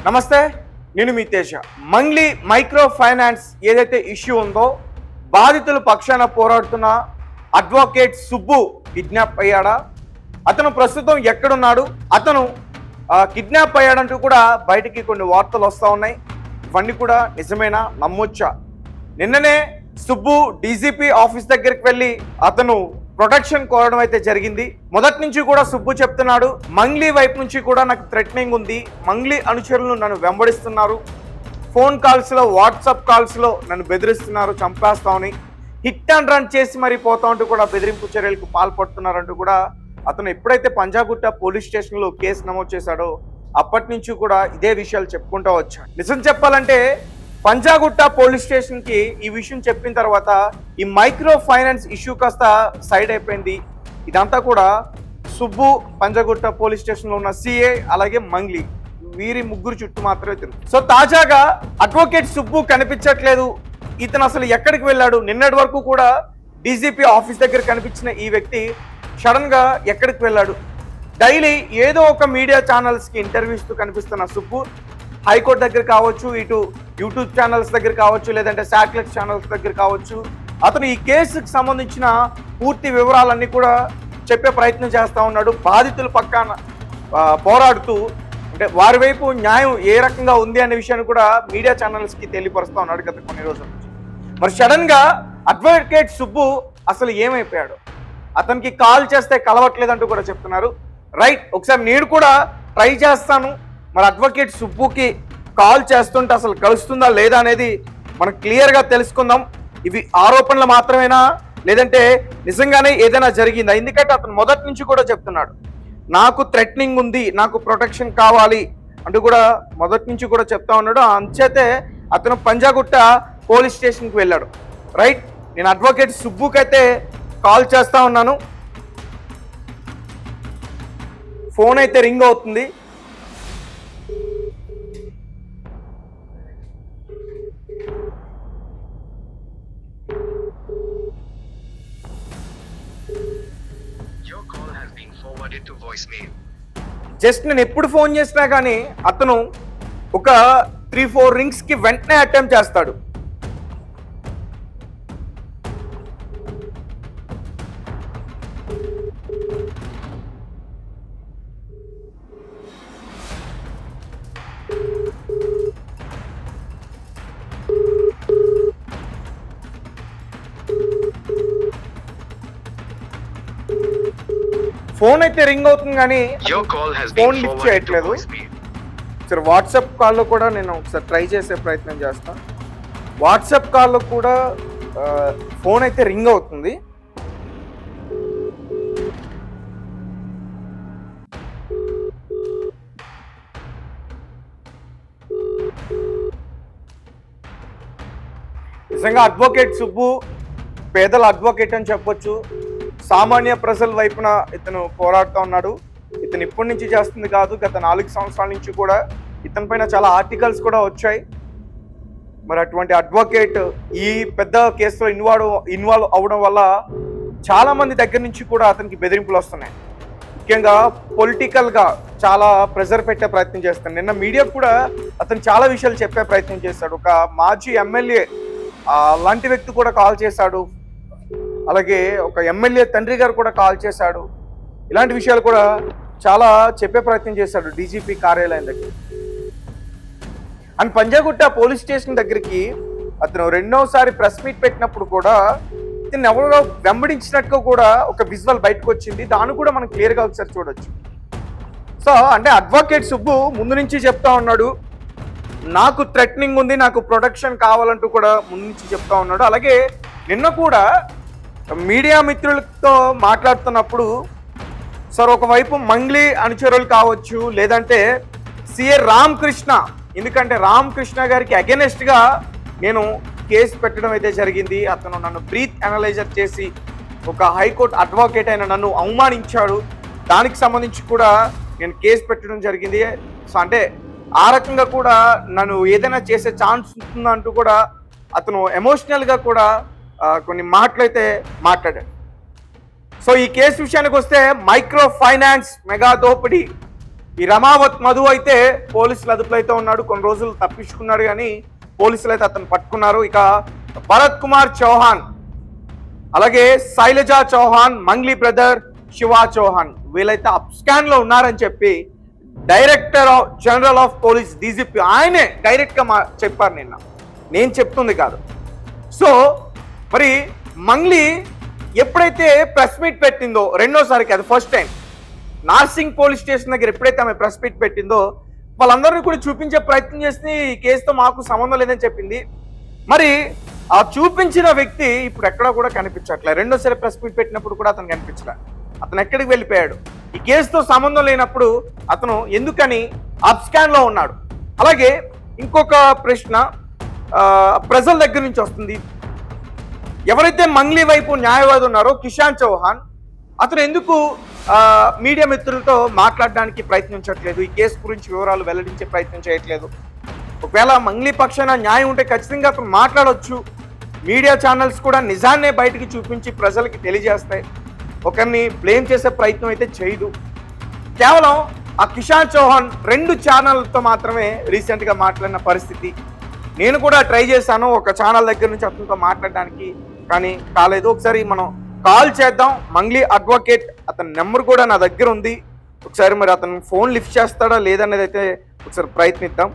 నమస్తే, నేను మీ Teja. Mangli micro finance ఏదైతే ఇష్యూ ఉందో బాధితుల పక్షాన పోరాడుతున్న అడ్వకేట్ సుబ్బు కిడ్నాప్ అయ్యాడా, అతను ప్రస్తుతం ఎక్కడున్నాడు, అతను కిడ్నాప్ అయ్యాడంటూ కూడా బయటికి కొన్ని వార్తలు వస్తూ ఉన్నాయి. ఇవన్నీ కూడా నిజమేనా, నమ్మొచ్చా? నిన్ననే సుబ్బు డీజీపీ ఆఫీస్ దగ్గరికి వెళ్ళి అతను ప్రొటెక్షన్ కోరడం అయితే జరిగింది. మొదటి నుంచి కూడా సుబ్బు చెప్తున్నాడు, మంగ్లీ వైపు నుంచి కూడా నాకు థ్రెటనింగ్ ఉంది, మంగ్లీ అనుచరులు నన్ను వెంబడిస్తున్నారు, ఫోన్ కాల్స్లో వాట్సాప్ కాల్స్లో నన్ను బెదిరిస్తున్నారు, చంపేస్తామని, హిట్ అండ్ రన్ చేసి మరీ పోతా అంటూ కూడా బెదిరింపు చర్యలకు పాల్పడుతున్నారంటూ కూడా అతను ఎప్పుడైతే పంజాగుట్ట పోలీస్ స్టేషన్లో కేసు నమోదు చేశాడో అప్పటి నుంచి కూడా ఇదే విషయాలు చెప్పుకుంటూ వచ్చాడు. నిజం చెప్పాలంటే పంజాగుట్ట పోలీస్ స్టేషన్కి ఈ విషయం చెప్పిన తర్వాత ఈ మైక్రో ఫైనాన్స్ ఇష్యూ కాస్త సైడ్ అయిపోయింది. ఇదంతా కూడా సుబ్బు, పంజాగుట్ట పోలీస్ స్టేషన్లో ఉన్న సిఐ అలాగే మంగ్లీ, వీరి ముగ్గురు చుట్టూ మాత్రమే తెలుసు. సో తాజాగా అడ్వకేట్ సుబ్బు కనిపించట్లేదు, ఇతను అసలు ఎక్కడికి వెళ్ళాడు? నిన్నటి వరకు కూడా డీజీపీ ఆఫీస్ దగ్గర కనిపించిన ఈ వ్యక్తి సడన్ గా ఎక్కడికి వెళ్ళాడు? డైలీ ఏదో ఒక మీడియా ఛానల్స్కి ఇంటర్వ్యూ ఇస్తూ కనిపిస్తున్న సుబ్బు హైకోర్టు దగ్గర కావచ్చు, ఇటు యూట్యూబ్ ఛానల్స్ దగ్గర కావచ్చు, లేదంటే శాటిలైట్ ఛానల్స్ దగ్గర కావచ్చు, అతను ఈ కేసుకు సంబంధించిన పూర్తి వివరాలన్నీ కూడా చెప్పే ప్రయత్నం చేస్తూ ఉన్నాడు. బాధితుల పక్కన పోరాడుతూ, అంటే వారి వైపు న్యాయం ఏ రకంగా ఉంది అనే విషయాన్ని కూడా మీడియా ఛానల్స్కి తెలియపరుస్తూ ఉన్నాడు గత కొన్ని రోజుల నుంచి. మరి సడన్ గా అడ్వకేట్ సుబ్బు అసలు ఏమైపోయాడు? అతనికి కాల్ చేస్తే కలవట్లేదంటూ కూడా చెప్తున్నారు. రైట్, ఒకసారి నేను కూడా ట్రై చేస్తాను, మరి అడ్వకేట్ సుబ్బుకి కాల్ చేస్తుంటే అసలు కలుస్తుందా లేదా అనేది మనం క్లియర్గా తెలుసుకుందాం. ఇవి ఆరోపణలు మాత్రమేనా, లేదంటే నిజంగానే ఏదైనా జరిగిందా? ఎందుకంటే అతను మొదటి నుంచి కూడా చెప్తున్నాడు, నాకు థ్రెటనింగ్ ఉంది, నాకు ప్రొటెక్షన్ కావాలి అంటూ కూడా మొదటి నుంచి కూడా చెప్తా ఉన్నాడు. అంచేతే అతను పంజాగుట్ట పోలీస్ స్టేషన్కి వెళ్ళాడు. రైట్, నేను అడ్వకేట్ సుబ్బుకైతే కాల్ చేస్తా ఉన్నాను. ఫోన్ అయితే రింగ్ అవుతుంది. జస్ట్ నేను ఎప్పుడు ఫోన్ చేసినా కానీ అతను ఒక 3-4 రింగ్స్కి వెంటనే అటెంప్ట్ చేస్తాడు. ఫోన్ అయితే రింగ్ అవుతుంది కానీ ఫోన్ లిఫ్ట్ చేయట్లేదు. సరే, వాట్సాప్ కాల్లో కూడా నేను ఒకసారి ట్రై చేసే ప్రయత్నం చేస్తాను. వాట్సాప్ కాల్లో కూడా ఫోన్ అయితే రింగ్ అవుతుంది. నిజంగా అడ్వకేట్ సుబ్బు పేదల అడ్వకేట్ అని చెప్పొచ్చు. సామాన్య ప్రజల వైపున ఇతను పోరాడుతూ ఉన్నాడు. ఇతను ఇప్పటి నుంచి చేస్తుంది కాదు, గత 4 సంవత్సరాల నుంచి కూడా ఇతని పైన చాలా ఆర్టికల్స్ కూడా వచ్చాయి. మరి అటువంటి అడ్వకేట్ ఈ పెద్ద కేసులో ఇన్వాల్వ్ అవ్వడం వల్ల చాలా మంది దగ్గర నుంచి కూడా అతనికి బెదిరింపులు వస్తున్నాయి. ముఖ్యంగా పొలిటికల్గా చాలా ప్రెజర్ పెట్టే ప్రయత్నం చేస్తాడు. నిన్న మీడియా కూడా అతను చాలా విషయాలు చెప్పే ప్రయత్నం చేశాడు. ఒక మాజీ ఎమ్మెల్యే లాంటి వ్యక్తి కూడా కాల్ చేశాడు, అలాగే ఒక ఎమ్మెల్యే తండ్రి గారు కూడా కాల్ చేశాడు. ఇలాంటి విషయాలు కూడా చాలా చెప్పే ప్రయత్నం చేశాడు డీజీపీ కార్యాలయం దగ్గర. అండ్ పంజాగుట్ట పోలీస్ స్టేషన్ దగ్గరికి అతను 2వసారి ప్రెస్ మీట్ పెట్టినప్పుడు కూడా ఇతను ఎవరో వెంబడించినట్టుగా కూడా ఒక విజువల్ బయటకు వచ్చింది. దాన్ని కూడా మనం క్లియర్గా ఒకసారి చూడొచ్చు. సో అంటే అడ్వకేట్ సుబ్బు ముందు నుంచి చెప్తా ఉన్నాడు, నాకు థ్రెటనింగ్ ఉంది, నాకు ప్రొటెక్షన్ కావాలంటూ కూడా ముందు నుంచి చెప్తా ఉన్నాడు. అలాగే నిన్న కూడా మీడియా మిత్రులతో మాట్లాడుతున్నప్పుడు సార్, ఒకవైపు మంగ్లీ అనుచరులు కావచ్చు, లేదంటే సిఏ రామకృష్ణ, ఎందుకంటే రామకృష్ణ గారికి అగెనెస్ట్గా నేను కేసు పెట్టడం అయితే జరిగింది. అతను నన్ను బ్రీత్ అనలైజర్ చేసి ఒక హైకోర్టు అడ్వకేట్ అయిన నన్ను అవమానించాడు, దానికి సంబంధించి కూడా నేను కేసు పెట్టడం జరిగింది. సో అంటే ఆ రకంగా కూడా నన్ను ఏదైనా చేసే ఛాన్స్ ఉంటుందంటూ కూడా అతను ఎమోషనల్గా కూడా కొన్ని మాటలైతే మాట్లాడాడు. సో ఈ కేసు విషయానికి వస్తే మైక్రో ఫైనాన్స్ మెగా దోపిడీ ఈ రమావత్ మధు అయితే పోలీసులు అదుపులో అయితే ఉన్నాడు, కొన్ని రోజులు తప్పించుకున్నాడు కానీ పోలీసులు అయితే అతను పట్టుకున్నారు. ఇక భరత్ కుమార్ చౌహాన్, అలాగే శైలజా చౌహాన్, మంగ్లీ బ్రదర్ శివా చౌహాన్ వీళ్ళైతే అప్స్కాన్ లో ఉన్నారని చెప్పి director general of police DGP ఆయనే డైరెక్ట్ గా చెప్పారు, నేను చెప్తుంది కాదు. సో మరి మంగ్లీ ఎప్పుడైతే ప్రెస్ మీట్ పెట్టిందో రెండోసారికి, అది first time Narsingi police station దగ్గర ఎప్పుడైతే ఆమె ప్రెస్ మీట్ పెట్టిందో వాళ్ళందరినీ కూడా చూపించే ప్రయత్నం చేసి ఈ కేసుతో మాకు సంబంధం లేదని చెప్పింది. మరి ఆ చూపించిన వ్యక్తి ఇప్పుడు ఎక్కడా కూడా కనిపించట్లే. రెండోసారి ప్రెస్ మీట్ పెట్టినప్పుడు కూడా అతను కనిపించలే. అతను ఎక్కడికి వెళ్ళిపోయాడు? ఈ కేసుతో సంబంధం లేనప్పుడు అతను ఎందుకని అప్స్కాన్ లో ఉన్నాడు? అలాగే ఇంకొక ప్రశ్న ప్రజల దగ్గర నుంచి వస్తుంది. ఎవరైతే మంగ్లీ వైపు న్యాయవాది ఉన్నారో కిషాన్ చౌహాన్, అతను ఎందుకు మీడియా మిత్రులతో మాట్లాడడానికి ప్రయత్నించట్లేదు? ఈ కేసు గురించి వివరాలు వెల్లడించే ప్రయత్నం చేయట్లేదు. ఒకవేళ మంగ్లీ పక్షాన న్యాయం ఉంటే ఖచ్చితంగా అతను మాట్లాడవచ్చు. మీడియా ఛానల్స్ కూడా నిజాన్నే బయటికి చూపించి ప్రజలకి తెలియజేస్తాయి. ఒకరిని బ్లేమ్ చేసే ప్రయత్నం అయితే చేయదు. కేవలం ఆ కిషాన్ చౌహాన్ 2 ఛానళ్లతో మాత్రమే రీసెంట్గా మాట్లాడిన పరిస్థితి. నేను కూడా ట్రై చేశాను ఒక ఛానల్ దగ్గర నుంచి అతనితో మాట్లాడడానికి, కానీ కాలేదు. ఒకసారి మనం కాల్ చేద్దాం. మంగ్లీ అడ్వకేట్ అతని నెంబర్ కూడా నా దగ్గర ఉంది. ఒకసారి మరి అతను ఫోన్ లిఫ్ట్ చేస్తాడా లేదనేది అయితే ఒకసారి ప్రయత్నిద్దాం.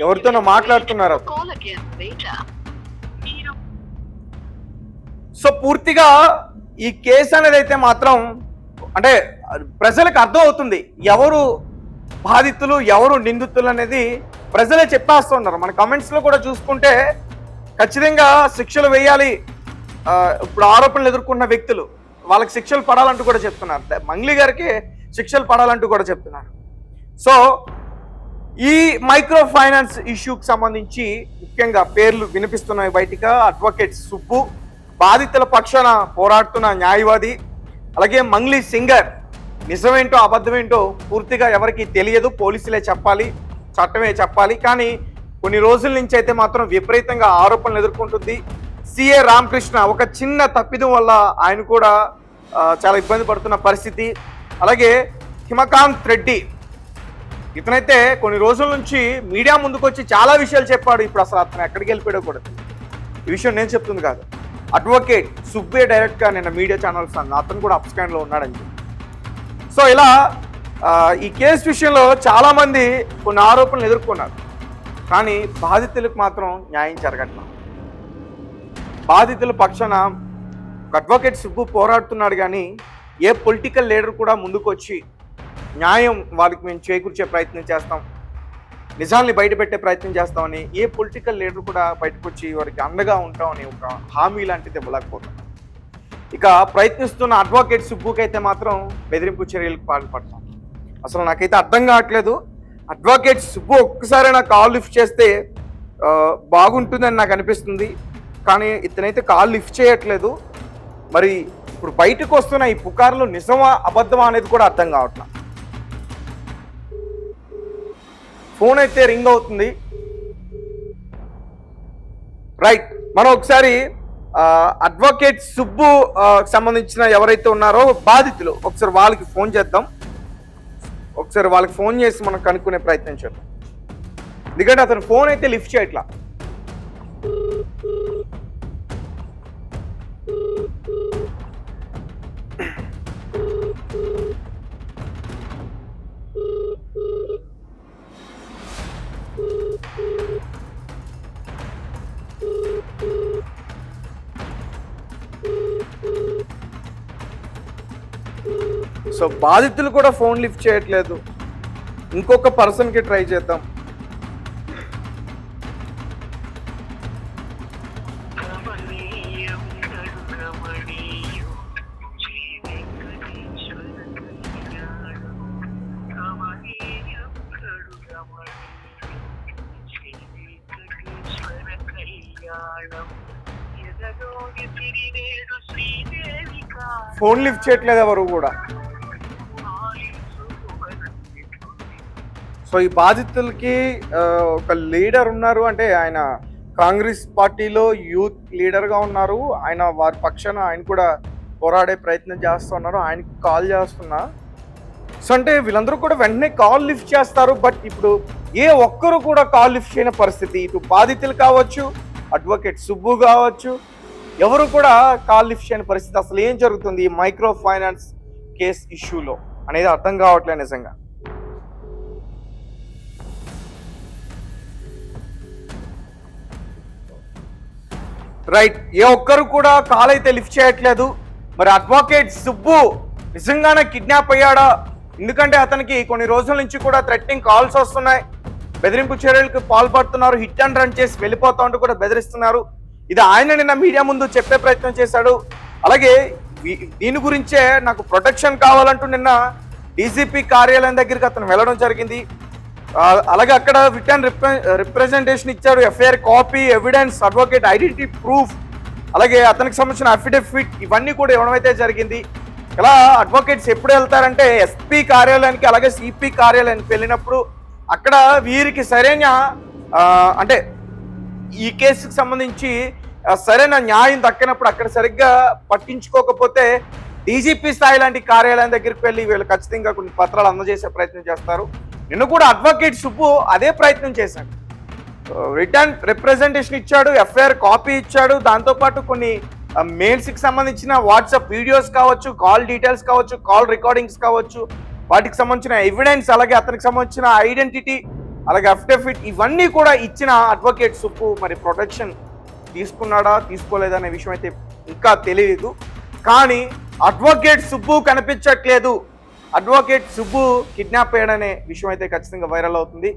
ఎవరితోనో మాట్లాడుతున్నారు. సో పూర్తిగా ఈ కేసు అనేది అయితే మాత్రం అంటే ప్రజలకు అర్థం అవుతుంది ఎవరు బాధితులు ఎవరు నిందితులు అనేది ప్రజలే చెప్పేస్తున్నారు. మన కమెంట్స్ లో కూడా చూసుకుంటే ఖచ్చితంగా శిక్షలు వేయాలి, ఇప్పుడు ఆరోపణలు ఎదుర్కొన్న వ్యక్తులు వాళ్ళకి శిక్షలు పడాలంటూ కూడా చెప్తున్నారు. మంగ్లీ గారికి శిక్షలు పడాలంటూ కూడా చెప్తున్నారు. సో ఈ మైక్రో ఫైనాన్స్ ఇష్యూకి సంబంధించి ముఖ్యంగా పేర్లు వినిపిస్తున్నాయి బయటిగా. అడ్వకేట్ సుబ్బు, బాధితుల పక్షాన పోరాడుతున్న న్యాయవాది, అలాగే మంగ్లీ సింగర్. నిజమేంటో అబద్ధమేంటో పూర్తిగా ఎవరికి తెలియదు, పోలీసులే చెప్పాలి, చట్టమే చెప్పాలి. కానీ కొన్ని రోజుల నుంచి అయితే మాత్రం విపరీతంగా ఆరోపణలు ఎదుర్కొంటుంది. సిఏ రామకృష్ణ ఒక చిన్న తప్పిదం వల్ల ఆయన కూడా చాలా ఇబ్బంది పడుతున్న పరిస్థితి. అలాగే హిమకాంత్ రెడ్డి, ఇతనైతే కొన్ని రోజుల నుంచి మీడియా ముందుకు వచ్చి చాలా విషయాలు చెప్పాడు. ఇప్పుడు అసలు అతను ఎక్కడికి వెళ్ళిపోయాడో కూడా ఈ విషయం నేను చెప్తుంది కాదు. అడ్వకేట్ సుబ్బే డైరెక్ట్గా నిన్న మీడియా ఛానల్స్ అతను కూడా అప్స్కాన్లో ఉన్నాడని చెప్పి. సో ఇలా ఈ కేసు విషయంలో చాలామంది కొన్ని ఆరోపణలు ఎదుర్కొన్నారు, కానీ బాధితులకు మాత్రం న్యాయం జరగట్లేదు. బాధితుల పక్షాన అడ్వకేట్ సుబ్బు పోరాడుతున్నాడు, కానీ ఏ పొలిటికల్ లీడర్ కూడా ముందుకు వచ్చి న్యాయం వాళ్ళకి మేము చేకూర్చే ప్రయత్నం చేస్తాం, నిజాల్ని బయటపెట్టే ప్రయత్నం చేస్తామని ఏ పొలిటికల్ లీడర్ కూడా బయటకు వచ్చి వారికి అండగా ఉంటామని ఒక హామీ లాంటిది ఇవ్వలేకపోతాం. ఇక ప్రయత్నిస్తున్న అడ్వకేట్ సుబ్బుకి అయితే మాత్రం బెదిరింపు చర్యలకు పాల్పడతాం. అసలు నాకైతే అర్థం కావట్లేదు. అడ్వకేట్ సుబ్బు ఒక్కసారైనా కాల్ లిఫ్ట్ చేస్తే బాగుంటుందని నాకు అనిపిస్తుంది, కానీ ఇతనైతే కాల్ లిఫ్ట్ చేయట్లేదు. మరి ఇప్పుడు బయటకు వస్తున్న ఈ పుకార్లు నిజమా అబద్ధమా అనేది కూడా అర్థం కావట్లేదు. ఫోన్ అయితే రింగ్ అవుతుంది. రైట్, మనం ఒకసారి అడ్వకేట్ సుబ్బు సంబంధించిన ఎవరైతే ఉన్నారో బాధితులు ఒకసారి వాళ్ళకి ఫోన్ చేద్దాం. ఒకసారి వాళ్ళకి ఫోన్ చేసి మనం కనుక్కునే ప్రయత్నం చేద్దాం. ఎందుకంటే అతను ఫోన్ అయితే లిఫ్ట్ చేయట్లా. సో బాధితులు కూడా ఫోన్ లిఫ్ట్ చేయట్లేదు. ఇంకొక పర్సన్కి ట్రై చేద్దాం. ఫోన్ లిఫ్ట్ చేయట్లేదు ఎవరు కూడా. సో ఈ బాధితులకి ఒక లీడర్ ఉన్నారు, అంటే ఆయన కాంగ్రెస్ పార్టీలో యూత్ లీడర్గా ఉన్నారు. ఆయన వారి పక్షాన ఆయన కూడా పోరాడే ప్రయత్నం చేస్తున్నారు. ఆయనకి కాల్ చేస్తున్నా. సో అంటే వీళ్ళందరూ కూడా వెంటనే కాల్ లిఫ్ట్ చేస్తారు. బట్ ఇప్పుడు ఏ ఒక్కరు కూడా కాల్ లిఫ్ట్ చేయని పరిస్థితి. ఇటు బాధితులు కావచ్చు, అడ్వకేట్ సుబ్బు కావచ్చు, ఎవరు కూడా కాల్ లిఫ్ట్ చేయని పరిస్థితి. అసలు ఏం జరుగుతుంది ఈ మైక్రో ఫైనాన్స్ కేస్ ఇష్యూలో అనేది అర్థం కావట్లేదు నిజంగా. రైట్, ఏ ఒక్కరు కూడా కాల్ అయితే లిఫ్ట్ చేయట్లేదు. మరి అడ్వకేట్ సుబ్బు నిజంగానే కిడ్నాప్ అయ్యాడా? ఎందుకంటే అతనికి కొన్ని రోజుల నుంచి కూడా థ్రెటనింగ్ కాల్స్ వస్తున్నాయి, బెదిరింపు చర్యలకు పాల్పడుతున్నారు, హిట్ అండ్ రన్ చేసి వెళ్ళిపోతా ఉంటూ కూడా బెదిరిస్తున్నారు. ఇది ఆయన నిన్న మీడియా ముందు చెప్పే ప్రయత్నం చేశాడు. అలాగే దీని గురించే నాకు ప్రొటెక్షన్ కావాలంటూ నిన్న డీజీపీ కార్యాలయం దగ్గరికి అతను వెళ్ళడం జరిగింది. అలాగే అక్కడ రిటర్న్ రిప్రజెంటేషన్ ఇచ్చాడు, FIR copy, evidence, advocate identity proof, అలాగే అతనికి సంబంధించిన అఫిడవిట్ ఇవన్నీ కూడా ఇవ్వడం అయితే జరిగింది. ఇలా అడ్వకేట్స్ ఎప్పుడు వెళ్తారంటే ఎస్పీ కార్యాలయానికి అలాగే సిపి కార్యాలయానికి వెళ్ళినప్పుడు అక్కడ వీరికి సరైన అంటే ఈ కేసుకు సంబంధించి సరైన న్యాయం దక్కినప్పుడు అక్కడ సరిగ్గా పట్టించుకోకపోతే డీజీపీ స్థాయి లాంటి కార్యాలయం దగ్గరికి వెళ్ళి వీళ్ళు ఖచ్చితంగా కొన్ని పత్రాలు అందజేసే ప్రయత్నం చేస్తారు. నిన్న కూడా అడ్వకేట్ సుబ్బు అదే ప్రయత్నం చేశాడు. రిటర్న్ రిప్రజెంటేషన్ ఇచ్చాడు, ఎఫ్ఐఆర్ కాపీ ఇచ్చాడు, దాంతోపాటు కొన్ని మెయిల్స్కి సంబంధించిన వాట్సాప్ వీడియోస్ కావచ్చు, కాల్ డీటెయిల్స్ కావచ్చు, కాల్ రికార్డింగ్స్ కావచ్చు, వాటికి సంబంధించిన ఎవిడెన్స్, అలాగే అతనికి సంబంధించిన ఐడెంటిటీ, అలాగే అఫిడవిట్ ఇవన్నీ కూడా ఇచ్చిన అడ్వకేట్ సుబ్బు మరి ప్రొటెక్షన్ తీసుకున్నాడా తీసుకోలేదా అనే విషయం అయితే ఇంకా తెలియదు. కానీ అడ్వకేట్ సుబ్బు కనిపించట్లేదు, అడ్వకేట్ సుబ్బు కిడ్నాప్ అయ్యాడనే విషయం అయితే ఖచ్చితంగా వైరల్ అవుతుంది.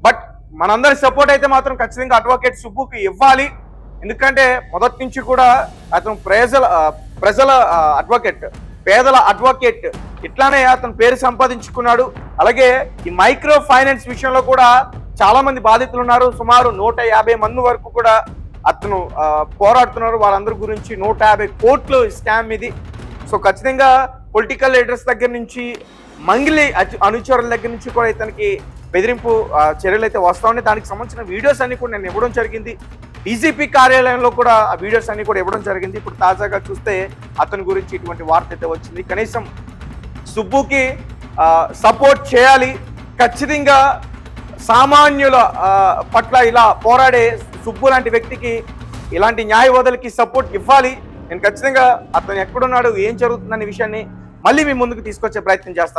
బట్ మనందరి సపోర్ట్ అయితే మాత్రం ఖచ్చితంగా అడ్వకేట్ సుబ్బుకి ఇవ్వాలి. ఎందుకంటే మొదటి నుంచి కూడా అతను ప్రజల అడ్వకేట్, పేదల అడ్వకేట్, ఇట్లానే అతను పేరు సంపాదించుకున్నాడు. అలాగే ఈ మైక్రో ఫైనాన్స్ విషయంలో కూడా చాలా మంది బాధితులు ఉన్నారు. సుమారు 150 మంది వరకు కూడా అతను పోరాడుతున్నారు. వాళ్ళందరి గురించి 150 కోట్లు స్కామ్ ఇది. సో ఖచ్చితంగా పొలిటికల్ లీడర్స్ దగ్గర నుంచి మంగిలి అనుచరుల దగ్గర నుంచి కూడా ఇతనికి బెదిరింపు చర్యలు అయితే వస్తా ఉన్నాయి. దానికి సంబంధించిన వీడియోస్ అన్ని కూడా నేను ఇవ్వడం జరిగింది. డీజీపీ కార్యాలయంలో కూడా ఆ వీడియోస్ అన్ని కూడా ఇవ్వడం జరిగింది. ఇప్పుడు తాజాగా చూస్తే అతని గురించి ఇటువంటి వార్త అయితే వచ్చింది. కనీసం సుబ్బుకి సపోర్ట్ చేయాలి. ఖచ్చితంగా సామాన్యుల పట్ల ఇలా పోరాడే సుబ్బు లాంటి వ్యక్తికి, ఇలాంటి న్యాయవాదులకి సపోర్ట్ ఇవ్వాలి. నేను ఖచ్చితంగా అతను ఎక్కడున్నాడు, ఏం జరుగుతుందనే విషయాన్ని మళ్ళీ మీ ముందుకు తీసుకొచ్చే ప్రయత్నం చేస్తాను.